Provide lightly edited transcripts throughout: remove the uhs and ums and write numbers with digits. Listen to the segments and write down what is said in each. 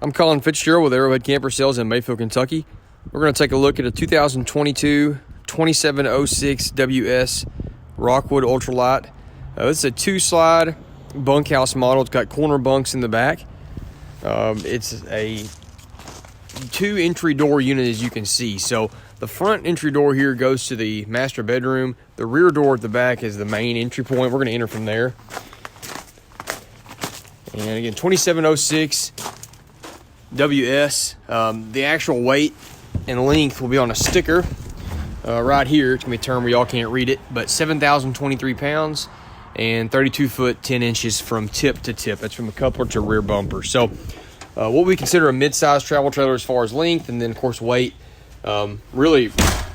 I'm Colin Fitzgerald with Arrowhead Camper Sales in Mayfield, Kentucky. We're going to take a look at a 2022 2706 WS Rockwood Ultra-Lite. This is a 2-slide bunkhouse model. It's got corner bunks in the back. It's a 2-entry door unit, as you can see. So the front entry door here goes to the master bedroom. The rear door at the back is the main entry point. We're going to enter from there. And again, 2706 WS. The actual weight and length will be on a sticker right here. It's going to be a term where y'all can't read it, but 7,023 pounds and 32 foot 10 inches from tip to tip. That's from the coupler to rear bumper. So what we consider a mid-size travel trailer as far as length, and then of course weight, really,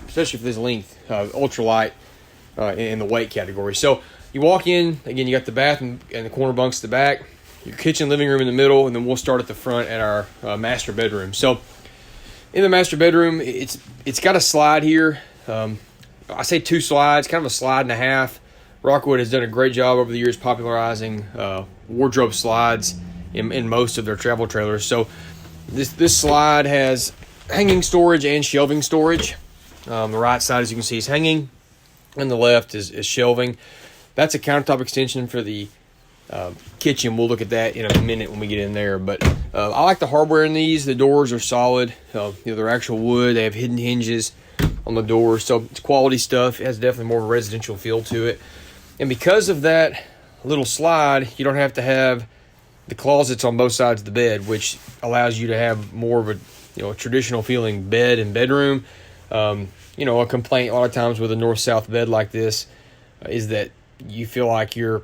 especially for this length, ultralight in the weight category. So you walk in, again, you got the bath and the corner bunks at the back, your kitchen, living room in the middle, and then we'll start at the front at our master bedroom. So in the master bedroom, it's got a slide here. I say 2 slides, kind of a slide and a half. Rockwood has done a great job over the years popularizing wardrobe slides in most of their travel trailers. So this slide has hanging storage and shelving storage. The right side, as you can see, is hanging, and the left is shelving. That's a countertop extension for the kitchen. We'll look at that in a minute when we get in there. But I like the hardware in these. The doors are solid. They're actual wood. They have hidden hinges on the doors, so it's quality stuff. It has definitely more of a residential feel to it. And because of that little slide, you don't have to have the closets on both sides of the bed, which allows you to have more of a traditional feeling bed and bedroom. A complaint a lot of times with a north-south bed like this is that you feel like you're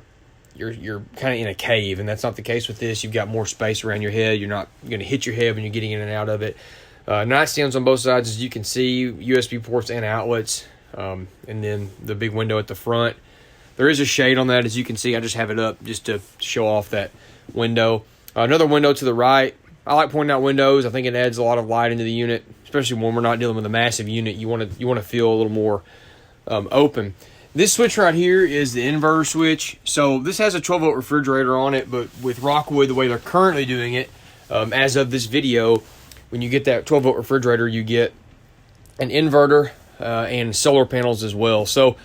kind of in a cave, and that's not the case with this. You've got more space around your head. You're not going to hit your head when you're getting in and out of it. Nightstands on both sides, as you can see, USB ports and outlets, and then the big window at the front. There is a shade on that, as you can see. I just have it up just to show off that window. Another window to the right. I like pointing out windows. I think it adds a lot of light into the unit, especially when we're not dealing with a massive unit. You want to feel a little more open. This switch right here is the inverter switch. So this has a 12-volt refrigerator on it, but with Rockwood, the way they're currently doing it, as of this video, when you get that 12-volt refrigerator, you get an inverter and solar panels as well. So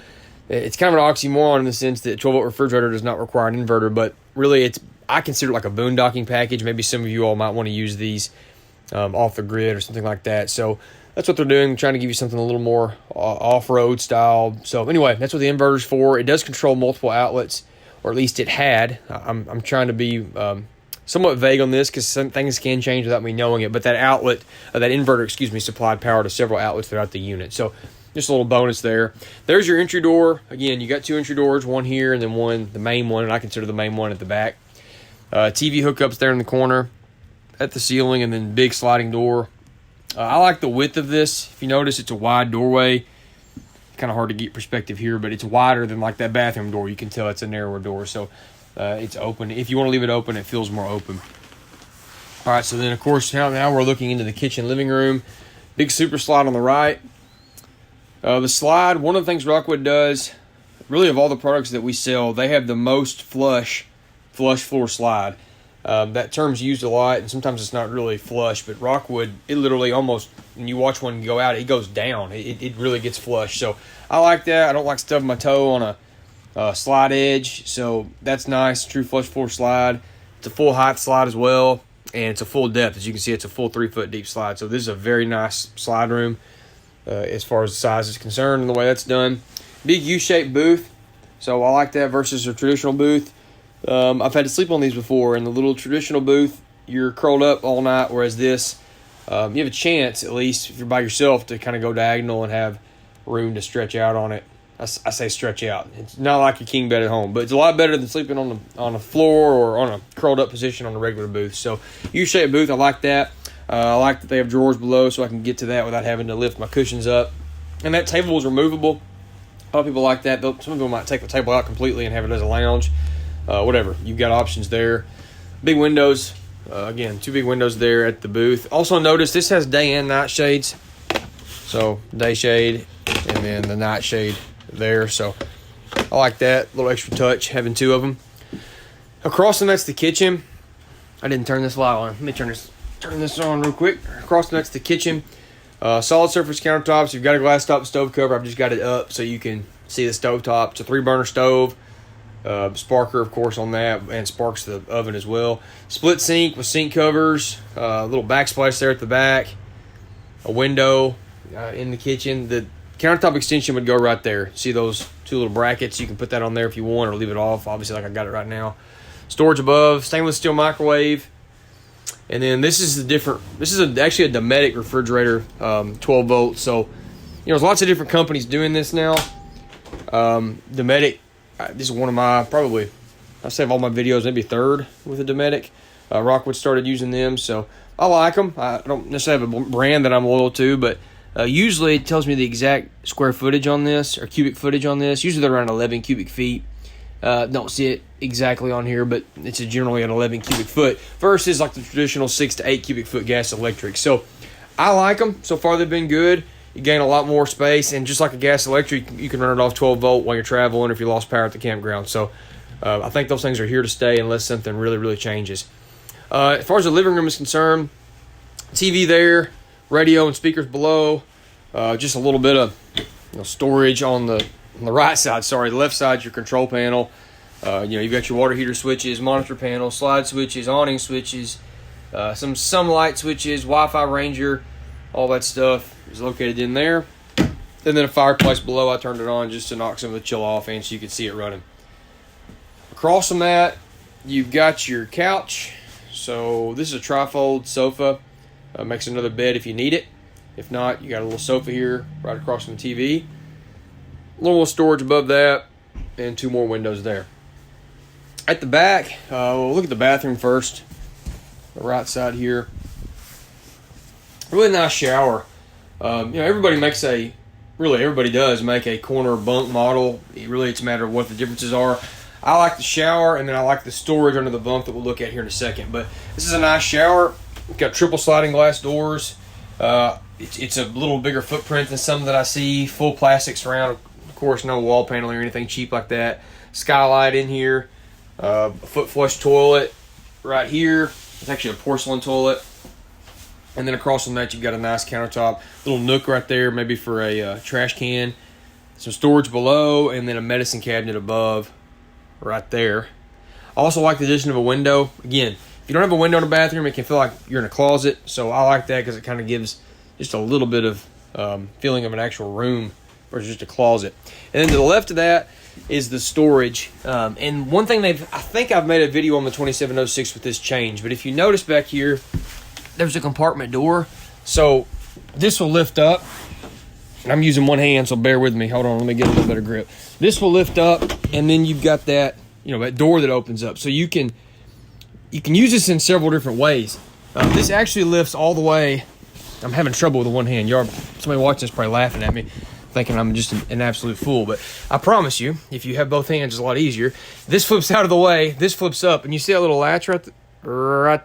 it's kind of an oxymoron in the sense that 12-volt refrigerator does not require an inverter, but really I consider it like a boondocking package. Maybe some of you all might want to use these off the grid or something like that. So that's what they're doing, trying to give you something a little more off-road style. So anyway, that's what the inverter's for. It does control multiple outlets, or at least it had. I'm trying to be somewhat vague on this because some things can change without me knowing it. But that outlet, that inverter, supplied power to several outlets throughout the unit. So just a little bonus there. There's your entry door. Again, you got 2 entry doors, one here and then the main one, and I consider the main one at the back. TV hookups there in the corner at the ceiling, and then big sliding door. I like the width of this. If you notice, it's a wide doorway. Kind of hard to get perspective here, but it's wider than like that bathroom door. You can tell it's a narrower door, so it's open. If you want to leave it open, it feels more open. All right, so then, of course, now we're looking into the kitchen living room. Big super slide on the right. The slide, one of the things Rockwood does, really of all the products that we sell, they have the most flush floor slide. That term's used a lot, and sometimes it's not really flush, but Rockwood, it literally almost, when you watch one go out, it goes down. It really gets flush. So I like that. I don't like stubbing my toe on a slide edge, so that's nice. True flush floor slide. It's a full height slide as well, and it's a full depth. As you can see, it's a full 3-foot deep slide. So this is a very nice slide room as far as the size is concerned and the way that's done. Big U-shaped booth. So I like that versus a traditional booth. I've had to sleep on these before. In the little traditional booth, you're curled up all night, whereas this, you have a chance, at least if you're by yourself, to kind of go diagonal and have room to stretch out on it. I say stretch out. It's not like your king bed at home, but it's a lot better than sleeping on the floor or on a curled up position on a regular booth. So U-shaped booth, I like that. I like that they have drawers below so I can get to that without having to lift my cushions up. And that table is removable. A lot of people like that. Some people might take the table out completely and have it as a lounge. Whatever. You've got options there. Big windows. Again, 2 big windows there at the booth. Also notice this has day and night shades. So day shade and then the night shade there. So I like that. A little extra touch having 2 of them. Across from that's the kitchen. I didn't turn this light on. Let me turn this turn this on real quick. Across next to the kitchen. Solid surface countertops. You've got a glass top stove cover. I've just got it up so you can see the stove top. It's a 3-burner stove. Sparker, of course, on that, and sparks the oven as well. Split sink with sink covers. A little backsplash there at the back. A window in the kitchen. The countertop extension would go right there. See those 2 little brackets? You can put that on there if you want or leave it off, obviously, like I got it right now. Storage above. Stainless steel microwave. And then this is actually a Dometic refrigerator, 12 volts. So, there's lots of different companies doing this now. Dometic, this is one of my, probably, I save all my videos, maybe third with a Dometic. Rockwood started using them, so I like them. I don't necessarily have a brand that I'm loyal to, but usually it tells me the exact square footage on this, or cubic footage on this. Usually they're around 11 cubic feet. Don't see it exactly on here, but it's generally an 11 cubic foot versus like the traditional 6 to 8 cubic foot gas electric. So I like them. So far they've been good. You gain a lot more space, and just like a gas electric, you can run it off 12 volt while you're traveling if you lost power at the campground. So I think those things are here to stay unless something really, really changes. As far as the living room is concerned, TV there, radio and speakers below, just a little bit of storage on the right side. Sorry, the left side, your control panel. You've got your water heater switches, monitor panel, slide switches, awning switches, some light switches, Wi-Fi Ranger, all that stuff is located in there. And then a fireplace below. I turned it on just to knock some of the chill off and so you can see it running. Across from that, you've got your couch. So this is a trifold sofa. Makes another bed if you need it. If not, you got a little sofa here right across from the TV. A little more storage above that, and 2 more windows there. At the back, we'll look at the bathroom first. The right side here. Really nice shower. Everybody does make a corner bunk model. It's a matter of what the differences are. I like the shower, and then I like the storage under the bunk that we'll look at here in a second. But this is a nice shower. It's got triple sliding glass doors. It's a little bigger footprint than some that I see. Full plastic surround. Of course, no wall paneling or anything cheap like that. Skylight in here. A foot flush toilet right here. It's actually a porcelain toilet. And then across from that, you've got a nice countertop. Little nook right there, maybe for a trash can. Some storage below, and then a medicine cabinet above right there. I also like the addition of a window. Again, if you don't have a window in a bathroom, it can feel like you're in a closet. So I like that because it kind of gives just a little bit of feeling of an actual room versus just a closet. And then to the left of that is the storage. And one thing I think I've made a video on the 2706 with this change. But if you notice back here, there's a compartment door. So this will lift up. And I'm using one hand, so bear with me. Hold on, let me get a little better grip. This will lift up, and then you've got that, that door that opens up. So you can use this in several different ways. This actually lifts all the way. I'm having trouble with the one hand. Somebody watching this probably laughing at me, thinking I'm just an absolute fool. But I promise you, if you have both hands, it's a lot easier. This flips out of the way. This flips up, and you see that little latch right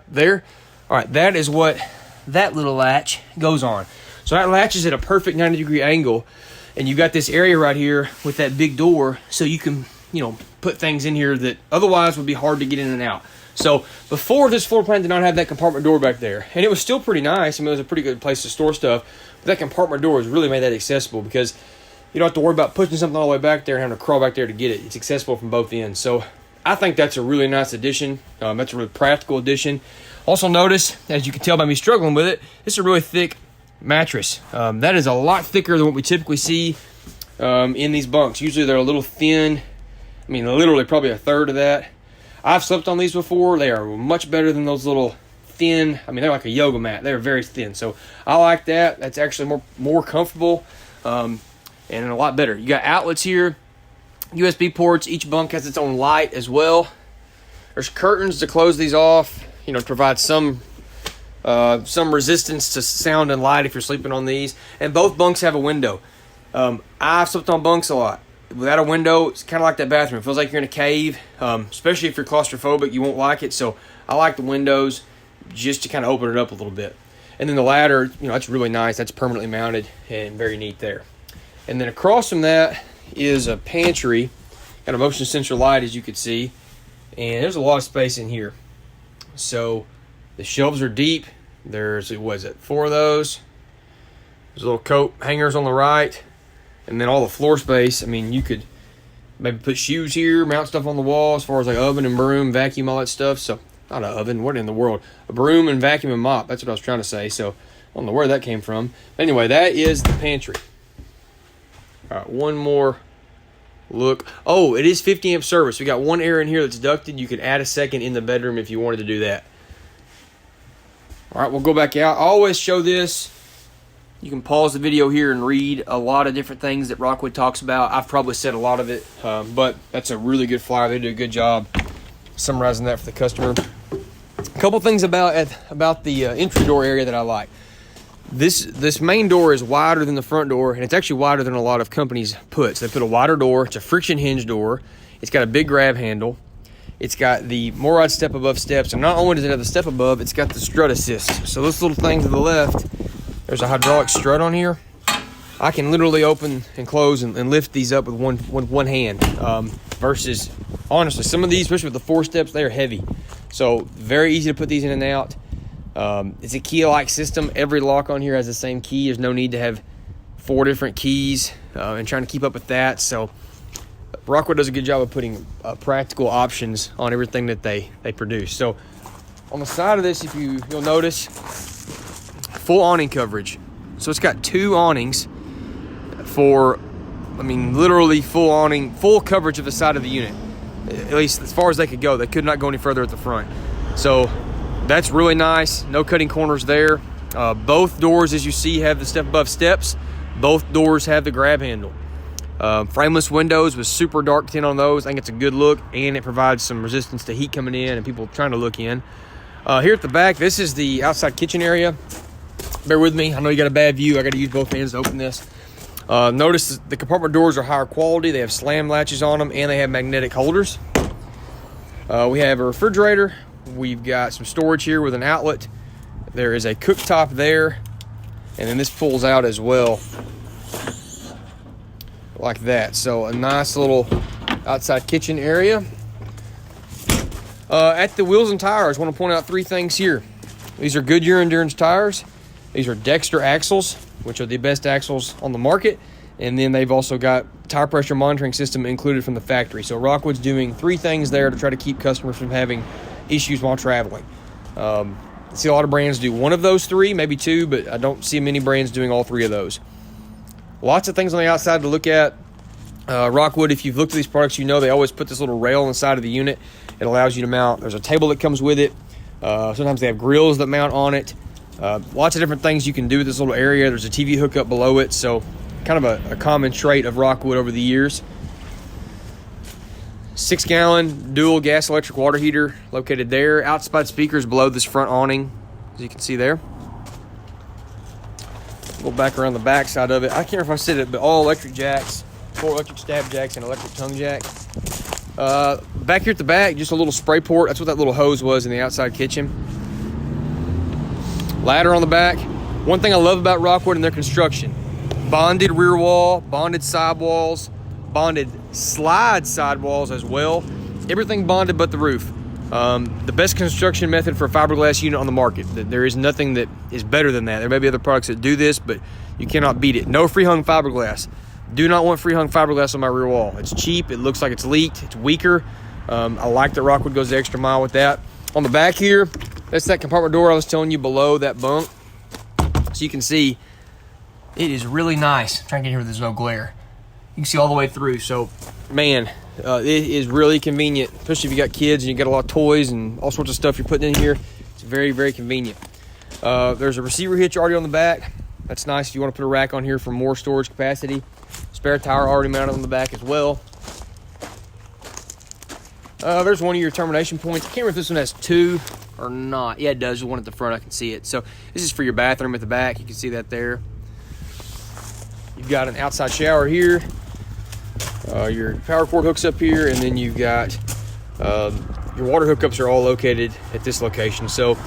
there? All right, that is what that little latch goes on. So that latch is at a perfect 90-degree angle, and you've got this area right here with that big door, so you can, put things in here that otherwise would be hard to get in and out. So before, this floor plan did not have that compartment door back there, and it was still pretty nice. It was a pretty good place to store stuff, but that compartment door has really made that accessible because you don't have to worry about pushing something all the way back there and having to crawl back there to get it. It's accessible from both ends. So I think that's a really nice addition. That's a really practical addition. Also notice, as you can tell by me struggling with it, this is a really thick mattress. That is a lot thicker than what we typically see in these bunks. Usually they're a little thin. I mean, literally probably a third of that. I've slept on these before. They are much better than those little thin. I mean, they're like a yoga mat. They're very thin. So I like that. That's actually more comfortable and a lot better. You got outlets here, USB ports. Each bunk has its own light as well. There's curtains to close these off. Provide some resistance to sound and light if you're sleeping on these. And both bunks have a window. I've slept on bunks a lot. Without a window, it's kind of like that bathroom. It feels like you're in a cave, especially if you're claustrophobic. You won't like it. So I like the windows just to kind of open it up a little bit. And then the ladder, that's really nice. That's permanently mounted and very neat there. And then across from that is a pantry. Got a motion sensor light, as you can see. And there's a lot of space in here. So the shelves are deep. There's, what is it, 4 of those. There's little coat hangers on the right. And then all the floor space. I mean, you could maybe put shoes here, mount stuff on the wall as far as like oven and broom, vacuum, all that stuff. So, not an oven, what in the world? A broom and vacuum and mop. That's what I was trying to say. So, I don't know where that came from. Anyway, that is the pantry. All right, one more look. Oh, it is 50 amp service. We got one air in here that's ducted. You could add a second in the bedroom if you wanted to do that. All right, we'll go back out. I always show this. You can pause the video here and read a lot of different things that Rockwood talks about. I've probably said a lot of it, but that's a really good flyer. They do a good job summarizing that for the customer. A couple things about the entry door area that I like. This main door is wider than the front door, and it's actually wider than a lot of companies put. So they put a wider door. It's a friction hinge door. It's got a big grab handle. It's got the MORROD step above steps, and not only does it have the step above, it's got the strut assist. So this little thing to the left, there's a hydraulic strut on here. I can literally open and close and lift these up with one hand. Versus, honestly, some of these, especially with the 4 steps, they are heavy. So very easy to put these in and out. It's a key-like system. Every lock on here has the same key. There's no need to have 4 different keys and trying to keep up with that. So Rockwood does a good job of putting practical options on everything that they produce. So on the side of this, if you'll notice, full awning coverage. So it's got 2 awnings for, I mean, literally full awning, full coverage of the side of the unit. At least as far as they could go. They could not go any further at the front. So that's really nice. No cutting corners there. Both doors, as you see, have the step above steps. Both doors have the grab handle. Frameless windows with super dark tint on those. I think it's a good look, and it provides some resistance to heat coming in and people trying to look in. Here at the back, this is the outside kitchen area. Bear with me. I know you got a bad view. I got to use both hands to open this. Notice the compartment doors are higher quality. They have slam latches on them, and they have magnetic holders. We have a refrigerator. We've got some storage here with an outlet. There is a cooktop there, and then this pulls out as well like that. So a nice little outside kitchen area. At the wheels and tires, I want to point out 3 things here. These are Goodyear Endurance tires. These are Dexter axles, which are the best axles on the market. And then they've also got tire pressure monitoring system included from the factory. So Rockwood's doing 3 things there to try to keep customers from having issues while traveling. I see a lot of brands do 1 of those 3, maybe 2, but I don't see many brands doing all 3 of those. Lots of things on the outside to look at. Rockwood, if you've looked at these products, you know they always put this little rail on the side of the unit. It allows you to mount. There's a table that comes with it. Sometimes they have grills that mount on it. Lots of different things you can do with this little area. There's a TV hookup below it, so kind of a common trait of Rockwood over the years. 6-gallon dual gas electric water heater located there. Outside speakers below this front awning, as you can see there. Go back around the back side of it. I can't remember if I said it, but all electric jacks, 4 electric stab jacks and electric tongue jack. Back here at the back, just a little spray port. That's what that little hose was in the outside kitchen. Ladder on the back. One thing I love about Rockwood and their construction: bonded rear wall, bonded sidewalls, bonded slide sidewalls as well. Everything bonded but the roof. The best construction method for a fiberglass unit on the market. There is nothing that is better than that. There may be other products that do this, but you cannot beat it. No free-hung fiberglass. Do not want free-hung fiberglass on my rear wall. It's cheap. It looks like it's leaked. It's weaker. I like that Rockwood goes the extra mile with that. On the back here, that's that compartment door I was telling you below that bunk. So you can see it is really nice. I'm trying to get here where there's no glare. You can see all the way through. So, man, it is really convenient, especially if you got kids and you got a lot of toys and all sorts of stuff you're putting in here. It's very, very convenient. There's a receiver hitch already on the back. That's nice if you want to put a rack on here for more storage capacity. Spare tire already mounted on the back as well. There's one of your termination points. I can't remember if this one has 2 or not. Yeah, it does. The one at the front, I can see it. So this is for your bathroom at the back. You can see that there. You've got an outside shower here. Your power cord hooks up here, and then you've got your water hookups are all located at this location. So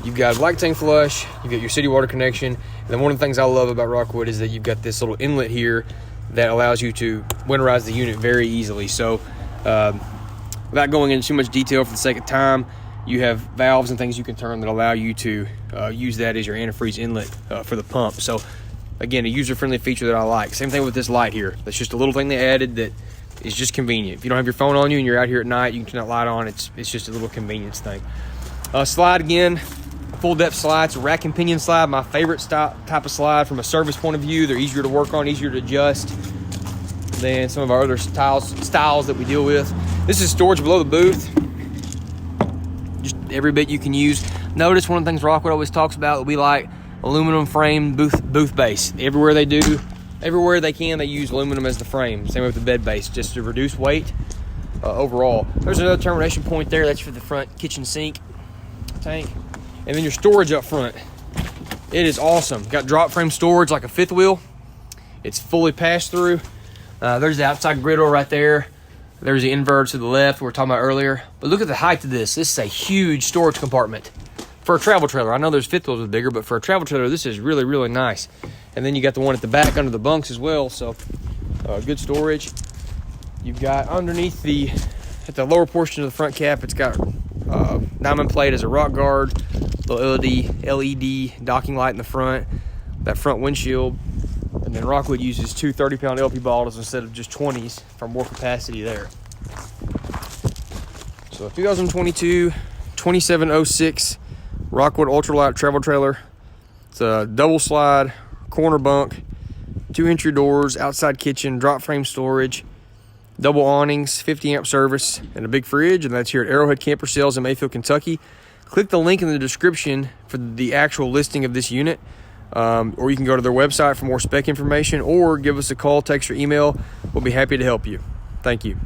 you've got black tank flush, you've got your city water connection, and then one of the things I love about Rockwood is that you've got this little inlet here that allows you to winterize the unit very easily. So without going into too much detail for the sake of time, you have valves and things you can turn that allow you to use that as your antifreeze inlet for the pump. So again, a user-friendly feature that I like. Same thing with this light here. That's just a little thing they added that is just convenient. If you don't have your phone on you and you're out here at night, you can turn that light on. It's just a little convenience thing. Slide again, full depth slide. It's a rack and pinion slide, my favorite type of slide from a service point of view. They're easier to work on, easier to adjust than some of our other styles that we deal with. This is storage below the booth. Just every bit you can use. Notice one of the things Rockwood always talks about that we like, aluminum frame booth base. Everywhere they can, they use aluminum as the frame. Same with the bed base, just to reduce weight overall. There's another termination point there. That's for the front kitchen sink tank. And then your storage up front. It is awesome. Got drop frame storage like a fifth wheel. It's fully pass through. There's the outside griddle right there. There's the inverter to the left we were talking about earlier. But look at the height of this. This is a huge storage compartment for a travel trailer. I know there's fifth wheels with bigger, but for a travel trailer, this is really, really nice. And then you got the one at the back under the bunks as well. So good storage. You've got underneath at the lower portion of the front cap, it's got diamond plate as a rock guard, little LED docking light in the front, that front windshield. And then Rockwood uses two 30-pound LP bottles instead of just 20s for more capacity there. So 2022 2706 Rockwood Ultra-Lite travel trailer. It's a double slide, corner bunk, 2 entry doors, outside kitchen, drop frame storage, double awnings, 50 amp service, and a big fridge. And that's here at Arrowhead Camper Sales in Mayfield, Kentucky. Click the link in the description for the actual listing of this unit. Or you can go to their website for more spec information, or give us a call, text, or email. We'll be happy to help you. Thank you.